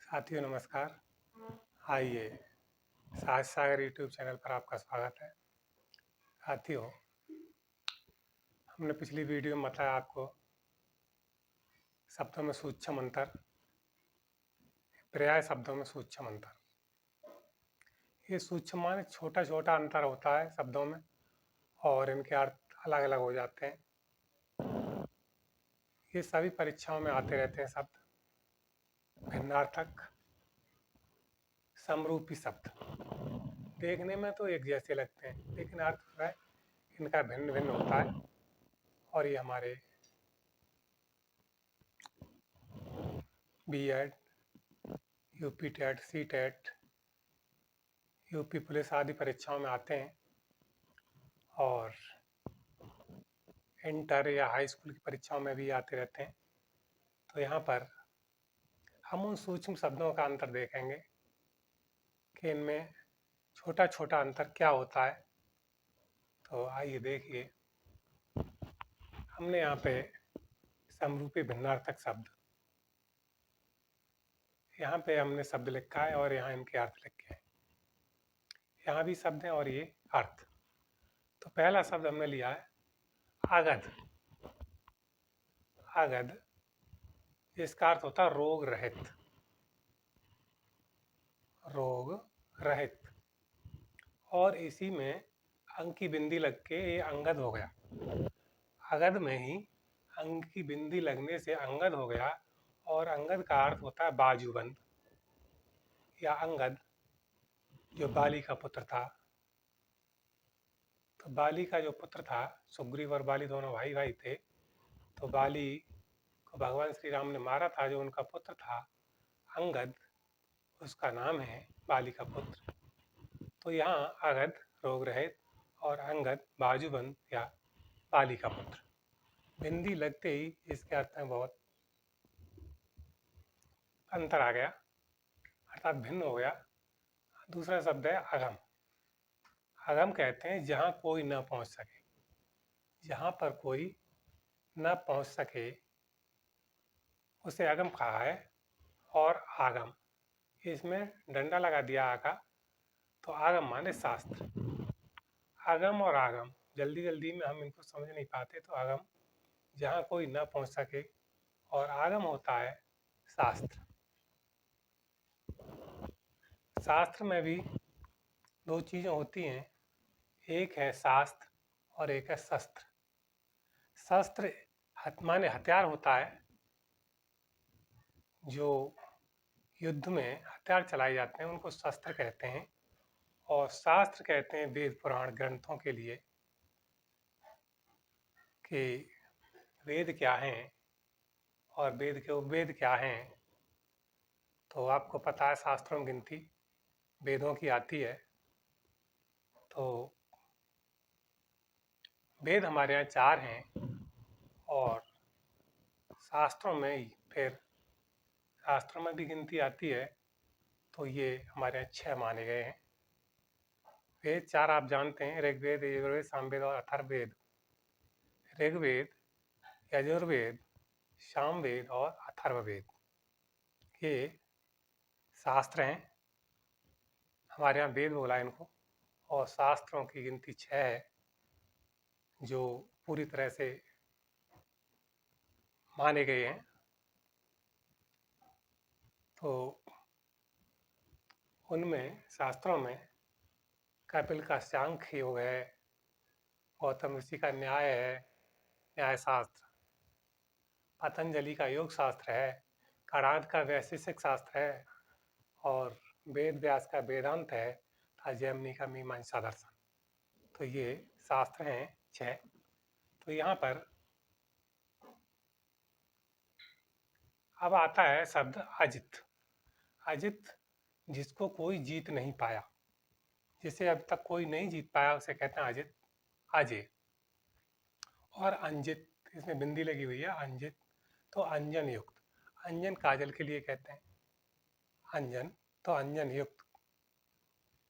साथियों नमस्कार। आइए साज सागर यूट्यूब चैनल पर आपका स्वागत है। साथियों, हमने पिछली वीडियो में बताया आपको शब्दों में सूक्ष्म अंतर, पर्याय शब्दों में सूक्ष्म अंतर। ये सूक्ष्म माने छोटा छोटा अंतर होता है शब्दों में और इनके अर्थ अलग अलग हो जाते हैं। ये सभी परीक्षाओं में आते रहते हैं शब्द। भिन्नार्थक, समरूपी शब्द देखने में तो एक जैसे लगते हैं लेकिन अर्थ जो है इनका भिन्न भिन्न होता है। और ये हमारे BEd, UP TET, CTET, UP police आदि परीक्षाओं में आते हैं और इंटर या हाई स्कूल की परीक्षाओं में भी आते रहते हैं। तो यहाँ पर हम उन सूक्ष्म शब्दों का अंतर देखेंगे कि इनमें छोटा छोटा अंतर क्या होता है। तो आइए देखिए, हमने यहाँ पे समरूपी भिन्नार्थक शब्द, यहाँ पे हमने शब्द लिखा है और यहाँ इनके अर्थ लिखे हैं। यहाँ भी शब्द हैं और ये अर्थ। तो पहला शब्द हमने लिया है आगध। आगध जिसका अर्थ होता है रोग रहित। रोग रहित, और इसी में अंक की बिंदी लग के ये अंगद हो गया। अगध में ही अंक की बिंदी लगने से अंगद हो गया। और अंगद का अर्थ होता है बाजूबंद या अंगद, जो बाली का पुत्र था। तो बाली का जो पुत्र था, सुग्रीव और बाली दोनों भाई भाई थे। तो बाली को भगवान श्री राम ने मारा था, जो उनका पुत्र था अंगद, उसका नाम है बाली का पुत्र। तो यहाँ अगध रोग रहित और अंगद बाजूबंद या बाली का पुत्र। बिंदी लगते ही इसके अर्थ में बहुत अंतर आ गया, अर्थात भिन्न हो गया। दूसरा शब्द है अगम। अगम कहते हैं जहाँ कोई न पहुँच सके। जहाँ पर कोई न पहुँच सके उसे अगम कहा है। और आगम, इसमें डंडा लगा दिया आका, तो आगम माने शास्त्र। आगम और आगम जल्दी जल्दी में हम इनको समझ नहीं पाते। तो आगम जहाँ कोई न पहुँच सके और आगम होता है शास्त्र। शास्त्र में भी दो चीज़ें होती हैं, एक है शास्त्र और एक है शस्त्र। शस्त्र माने हथियार होता है, जो युद्ध में हथियार चलाए जाते हैं उनको शस्त्र कहते हैं। और शास्त्र कहते हैं वेद पुराण ग्रंथों के लिए, कि वेद क्या हैं और वेद के उपवेद क्या हैं। तो आपको पता है शास्त्रों में गिनती वेदों की आती है। तो वेद हमारे यहाँ 4 हैं और शास्त्रों में फिर शास्त्रों में भी गिनती आती है। तो ये हमारे यहाँ 6 माने गए हैं। वेद 4 आप जानते हैं, ऋग्वेद, यजुर्वेद, सामवेद और अथर्ववेद। ऋग्वेद, यजुर्वेद, सामवेद और अथर्ववेद ये शास्त्र हैं। हमारे यहाँ वेद बोला इनको। और शास्त्रों की गिनती 6 है, जो पूरी तरह से माने गए हैं। तो उनमें शास्त्रों में कपिल का सांख्य योग है, गौतम ऋषि का न्याय है, न्याय शास्त्र। पतंजलि का योग शास्त्र है, कणाद का वैशेषिक शास्त्र है और वेद व्यास का वेदांत है, तथा जैमिनी का मीमांसा दर्शन। तो ये शास्त्र हैं 6। तो यहाँ पर अब आता है शब्द अजित। अजित जिसको कोई जीत नहीं पाया, जिसे अब तक कोई नहीं जीत पाया, उसे कहते हैं अजित, अजय। और अंजित, इसमें बिंदी लगी हुई है, अंजित तो अंजन युक्त। अंजन काजल के लिए कहते हैं, अंजन तो अंजन युक्त।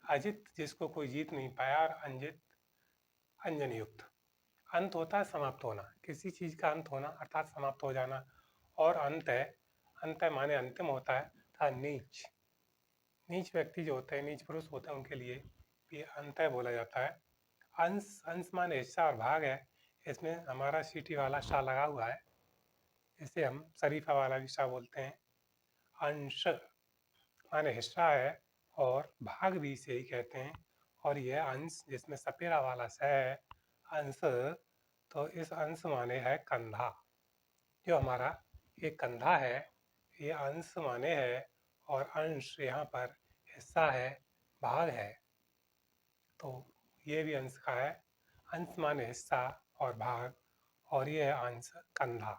अजित जिसको कोई जीत नहीं पाया और अंजित अंजन युक्त। अंत होता है समाप्त होना, किसी चीज का अंत होना अर्थात समाप्त हो जाना। और अंत है, अंत है माने अंतिम होता है, तथा नीच नीच व्यक्ति जो होते हैं, नीच पुरुष होते हैं, उनके लिए भी अंतः बोला जाता है। अंश अंश माने हिस्सा और भाग है। इसमें हमारा सीटी वाला सा लगा हुआ है, इसे हम शरीफा वाला भी सा बोलते हैं। अंश माने हिस्सा है और भाग भी इसे ही कहते हैं। और यह अंश जिसमें सपेरा वाला स है, अंश, तो इस अंश माने है कंधा। जो हमारा ये कंधा है, ये अंश माने है, और अंश यहाँ पर हिस्सा है, भाग है, तो ये भी अंश का है। अंश माने हिस्सा और भाग, और ये है अंश कंधा,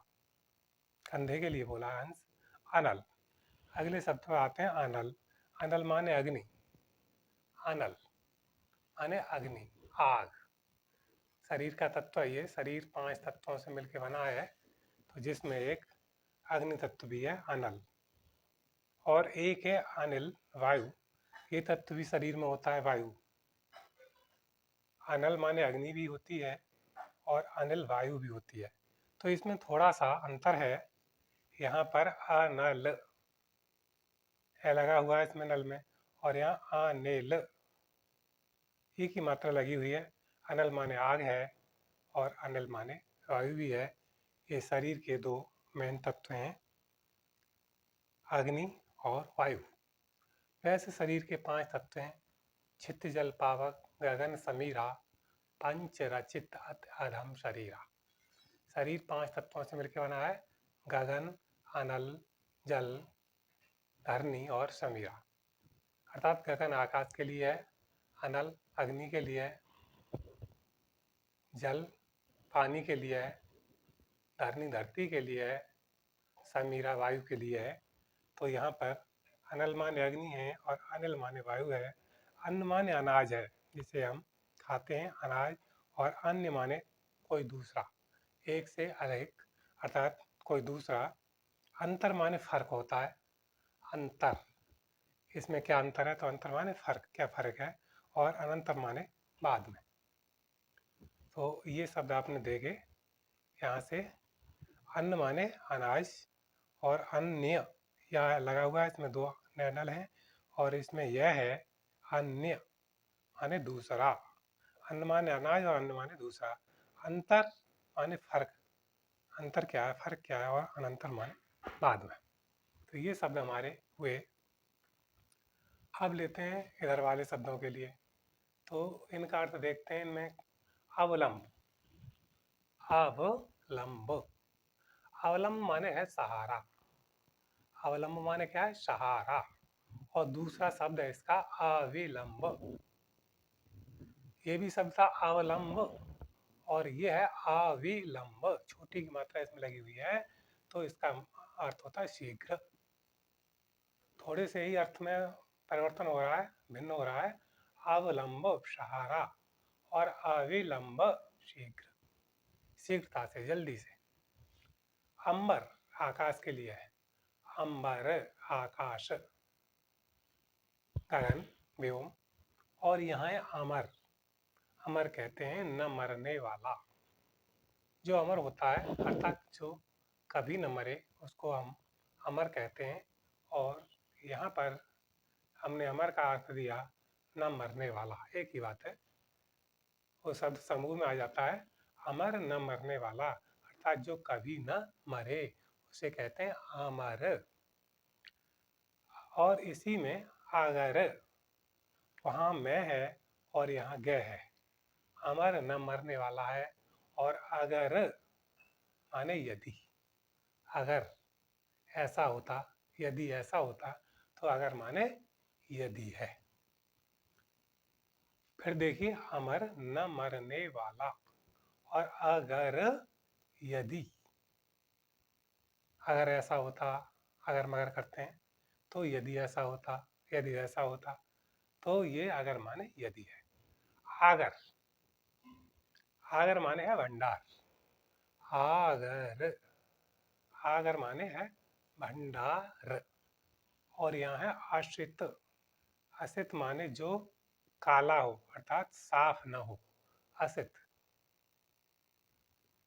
कंधे के लिए बोला है अंश। अनल, अगले शब्द पर आते हैं। अनल, अनल माने अग्नि। अनल माने अग्नि, आग। शरीर का तत्व है ये, शरीर 5 तत्वों से मिलकर बना है, तो जिसमें एक अग्नि तत्व भी है, अनल। और एक है अनिल, वायु। ये तत्व भी शरीर में होता है, वायु। अनल माने अग्नि भी होती है और अनिल वायु भी होती है। तो इसमें थोड़ा सा अंतर है। यहाँ पर अनल है लगा हुआ है इसमें नल में, और यहाँ अनिल एक ही मात्रा लगी हुई है। अनल माने आग है और अनिल माने वायु भी है। ये शरीर के दो मेन तत्व हैं, अग्नि और वायु। वैसे शरीर के 5 तत्व हैं, छित जल पावक गगन समीरा, पंच रचित अधम शरीरा। शरीर 5 तत्वों से मिलकर बना है, गगन, अनल, जल, धरनी और समीरा। अर्थात गगन आकाश के लिए है, अनल अग्नि के लिए है, जल पानी के लिए है, धरनी धरती के लिए है, समीरा वायु के लिए है। तो यहाँ पर अनल माने अग्नि है और अनिल माने वायु है। अन्न माने अनाज है, जिसे हम खाते हैं, अनाज। और अन्य माने कोई दूसरा, एक से अधिक, अर्थात कोई दूसरा। अंतर माने फर्क होता है, अंतर। इसमें क्या अंतर है, तो अंतर माने फर्क, क्या फर्क है। और अनंतर माने बाद में। तो ये शब्द आपने देखे यहाँ से। अन्न माने अनाज, और अन्य यह लगा हुआ है, इसमें 2 नल हैं, और इसमें यह है अन्य माने दूसरा। अन्न माने अनाज और अन्न माने दूसरा। अंतर माने फर्क, अंतर क्या है, फर्क क्या है, और अनंतर माने बाद में। तो ये शब्द हमारे हुए। अब लेते हैं इधर वाले शब्दों के लिए, तो इनका अर्थ देखते हैं। इनमें अवलंब, अवलंब, अवलंब माने है सहारा। अवलंब माने क्या है, सहारा। और दूसरा शब्द है इसका अविलंब। ये भी शब्द था अवलंब, और ये है अविलंब, छोटी की मात्रा इसमें लगी हुई है, तो इसका अर्थ होता है शीघ्र। थोड़े से ही अर्थ में परिवर्तन हो रहा है, भिन्न हो रहा है। अवलंब सहारा और अविलंब शीघ्र, शीघ्रता से, जल्दी से। अंबर आकाश के लिए है, अंबर आकाश, गगन, व्योम। और यहाँ है अमर, अमर कहते हैं न मरने वाला। जो अमर होता है, अर्थात जो कभी न मरे, उसको हम अमर कहते हैं। और यहाँ पर हमने अमर का अर्थ दिया न मरने वाला, एक ही बात है। वो शब्द समूह में आ जाता है, अमर न मरने वाला, अर्थात जो कभी न मरे, उसे कहते हैं अमर। और इसी में अगर, वहाँ मैं है और यहाँ ग है, अमर न मरने वाला है। और अगर माने यदि, अगर ऐसा होता, यदि ऐसा होता, तो अगर माने यदि है। फिर देखिए, अमर न मरने वाला, और अगर यदि, अगर ऐसा होता, अगर मगर करते हैं, तो यदि ऐसा होता, यदि ऐसा होता, तो ये अगर माने यदि है। आगर, आगर माने है भंडार, आगर, आगर माने है भंडार। और यहाँ है आश्रित, असित माने जो काला हो, अर्थात साफ न हो, असित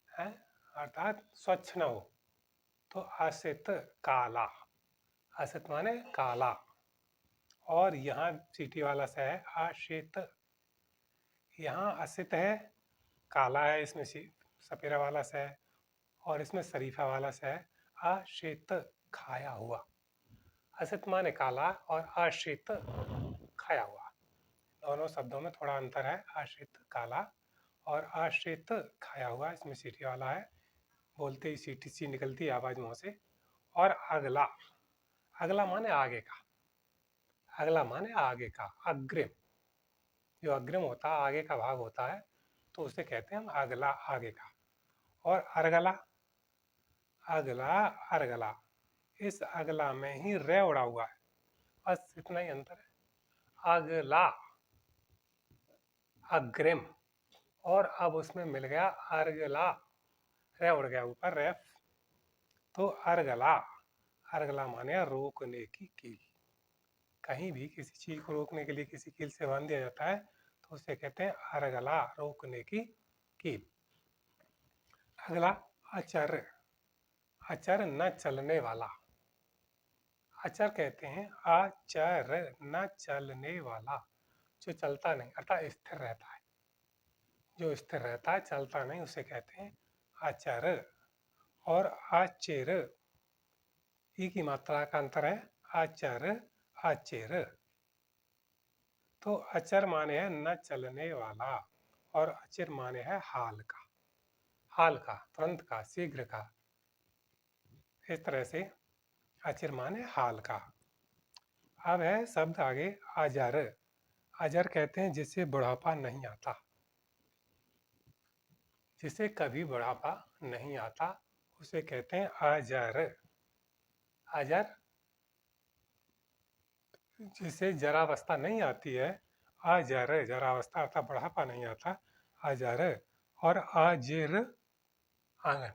है, अर्थात स्वच्छ न हो, तो असित काला। असित माने काला, और यहाँ चीटी वाला स है आशित। यहाँ असित है, काला है, इसमें सपेरा वाला स है, और इसमें शरीफा वाला स है आशित, खाया हुआ। असित माने काला और आशित खाया हुआ। दोनों शब्दों में थोड़ा अंतर है, आशित काला और आशित खाया हुआ। इसमें सीटी वाला है, बोलते ही सीटी सी निकलती है आवाज मुंह से। और अगला, अगला माने आगे का, अगला माने आगे का, अग्रिम। जो अग्रिम होता है, आगे का भाग होता है, तो उसे कहते हैं हम अगला, आगे का। और अर्गला, अगला, अर्गला, इस अगला में ही रे उड़ा हुआ है, बस इतना ही अंतर है। अगला, अग्रिम, और अब उसमें मिल गया अर्गला, रे उड़ गया ऊपर, रेफ। तो अर्गला, अर्गला माने रोकने की कील। कहीं भी किसी चीज को रोकने के लिए किसी कील से बांध दिया जाता है तो उसे कहते हैं अर्गला, रोकने की कील। अगला अचर, अचर न चलने वाला। अचर कहते हैं अचर, न चलने वाला, जो चलता नहीं अर्थात स्थिर रहता है। जो स्थिर रहता है, चलता नहीं, उसे कहते हैं अचर। और अचेर, ई की मात्रा का अंतर है, अचर, अचेर। तो अचर माने है न चलने वाला, और अचेर माने है हाल का, हाल का, तुरंत का, शीघ्र का। इस तरह से अचेर माने हाल का। अब है शब्द आगे अजर। अजर कहते हैं जिसे बुढ़ापा नहीं आता, जिसे कभी बुढ़ापा नहीं आता, उसे कहते हैं अजर। अजर, जिसे जरावस्था नहीं आती है, अजर, जरावस्था अर्थात बुढ़ापा नहीं आता, अजर। और अजेर, आंगन।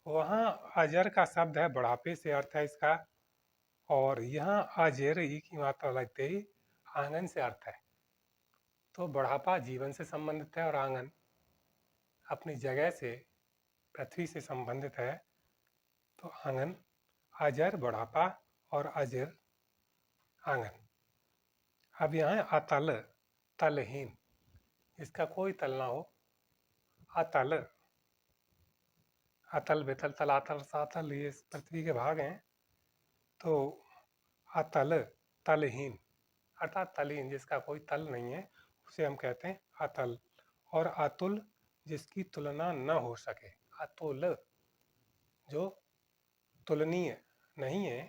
वहाँ अजर का शब्द है बुढ़ापे से अर्थ है इसका, और यहाँ अजेर ई की मात्रा लगते ही आंगन से अर्थ है। तो बुढ़ापा जीवन से संबंधित है और आंगन अपनी जगह से, पृथ्वी से संबंधित है। तो आंगन, अजर बुढ़ापा, और अजर आंगन। अब यहाँ है अतल, तलहीन, जिसका कोई तल ना हो, अतल। अतल, बेतल, तलातल, सातल, ये पृथ्वी के भाग हैं। तो अतल, तलहीन, अर्थात तलहीन, जिसका कोई तल नहीं है, उसे हम कहते हैं अतल। और अतुल, जिसकी तुलना न हो सके, अतुल, जो तुलनीय नहीं है,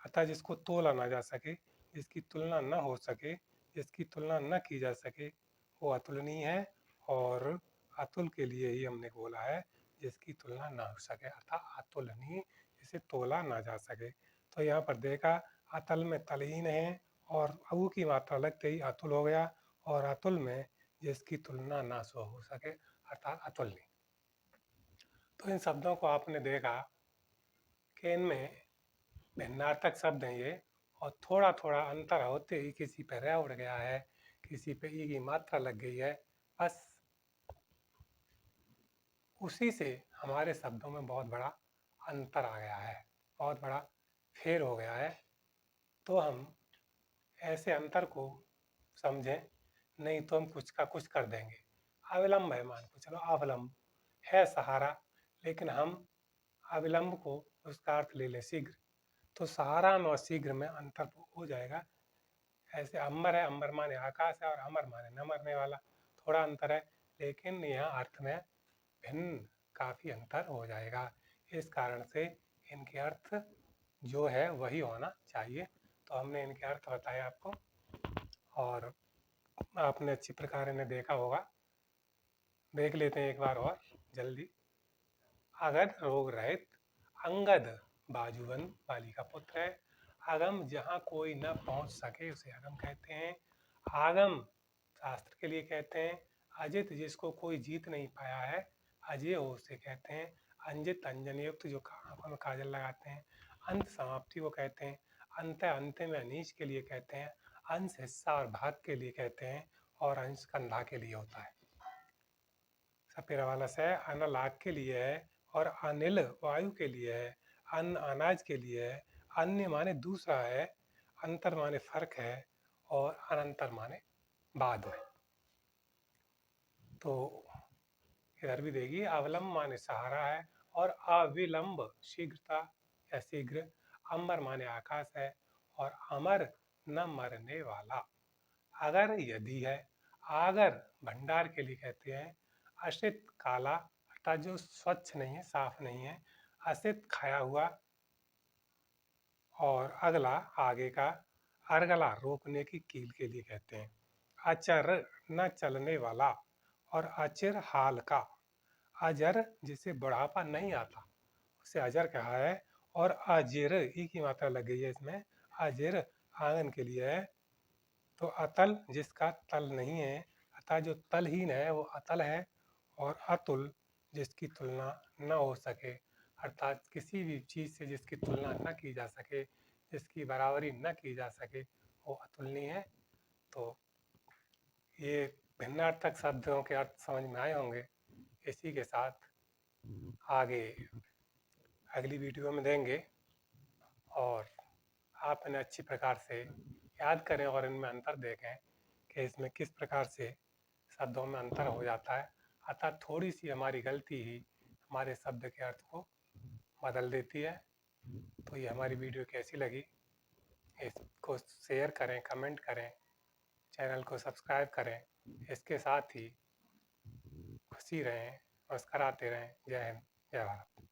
अर्थात जिसको तोला ना जा सके, जिसकी तुलना न हो सके, जिसकी तुलना न की जा सके, वो अतुलनीय है। और अतुल के लिए ही हमने बोला है, जिसकी तुलना ना हो सके, अर्थात अतुलनीय, जिसे तोला ना जा सके। तो यहाँ पर देखा, अतल में तलहीन है, और अऊ की मात्रा लगते ही अतुल हो गया, और अतुल में जिसकी तुलना ना सो हो सके, अर्थात अतुलनीय। तो इन शब्दों को आपने देखा कि इनमें भिन्नार्थक शब्द हैं ये, और थोड़ा थोड़ा अंतर होते ही किसी पे रे उड़ गया है, किसी पे ई की मात्रा लग गई है, बस उसी से हमारे शब्दों में बहुत बड़ा अंतर आ गया है, बहुत बड़ा फेर हो गया है। तो हम ऐसे अंतर को समझें, नहीं तो हम कुछ का कुछ कर देंगे। अविलंब है, मान को चलो अवलंब है, सहारा, लेकिन हम अविलंब को उसका अर्थ ले लें शीघ्र, तो सहारा और शीघ्र में अंतर हो जाएगा। ऐसे अमर है, अमर माने आकाश है, और अमर माने न मरने वाला, थोड़ा अंतर है, लेकिन यहाँ अर्थ में भिन्न काफी अंतर हो जाएगा। इस कारण से इनके अर्थ जो है वही होना चाहिए। तो हमने इनके अर्थ बताए आपको, और आपने अच्छी प्रकार इन्हें देखा होगा। देख लेते हैं एक बार और जल्दी। अगध रोग रहित, अंगद बाजूबन बाली का पुत्र है। आगम, जहाँ कोई न पहुंच सके उसे आगम कहते हैं। आगम शास्त्र के लिए कहते हैं। अजित, जिसको कोई जीत नहीं पाया है, अजय हो उसे कहते हैं। अंजित, अंजन युक्त, जो आंखों में काजल लगाते हैं। अंत, समाप्ति को कहते हैं। अंत, अंत में अनीच के लिए कहते हैं। अंश, हिस्सा और भाग के लिए कहते हैं। और अंश कंधा के लिए होता है। सपेरा वाला से अनल आग के लिए है, और अनिल वायु के लिए है। अन्न अनाज के लिए है, अन्य माने दूसरा है, अंतर माने फर्क है, और अनंतर माने बाद में। तो इधर भी देखिए, अवलंब माने सहारा है, और अविलंब शीघ्रता या शीघ्र। अमर माने आकाश है, और अमर न मरने वाला। अगर यदि है, आगर भंडार के लिए कहते हैं। असित काला, अर्थात जो स्वच्छ नहीं है, साफ नहीं है। असित खाया हुआ, और अगला आगे का। अर्गला रोकने की कील के लिए कहते हैं। अचर न चलने वाला, और अचिर हाल का। अजर जिसे बुढ़ापा नहीं आता उसे अजर कहा है। और अजिर ई की मात्रा लग गई है इसमें। अजिर आंगन के लिए है। तो अतल जिसका तल नहीं है, अतः जो तलहीन है वो अतल है। और अतुल जिसकी तुलना न हो सके, अर्थात किसी भी चीज़ से जिसकी तुलना न की जा सके, जिसकी बराबरी न की जा सके, वो अतुलनीय है। तो ये भिन्नार्थक शब्दों के अर्थ समझ में आए होंगे। इसी के साथ आगे अगली वीडियो में देंगे, और आप इन्हें अच्छी प्रकार से याद करें और इनमें अंतर देखें कि इसमें किस प्रकार से शब्दों में अंतर हो जाता है। अतः थोड़ी सी हमारी गलती ही हमारे शब्द के अर्थ को बदल देती है। तो ये हमारी वीडियो कैसी लगी, इसको शेयर करें, कमेंट करें, चैनल को सब्सक्राइब करें। इसके साथ ही खुशी रहें, मुस्कराते रहें। जय हिंद, जय भारत।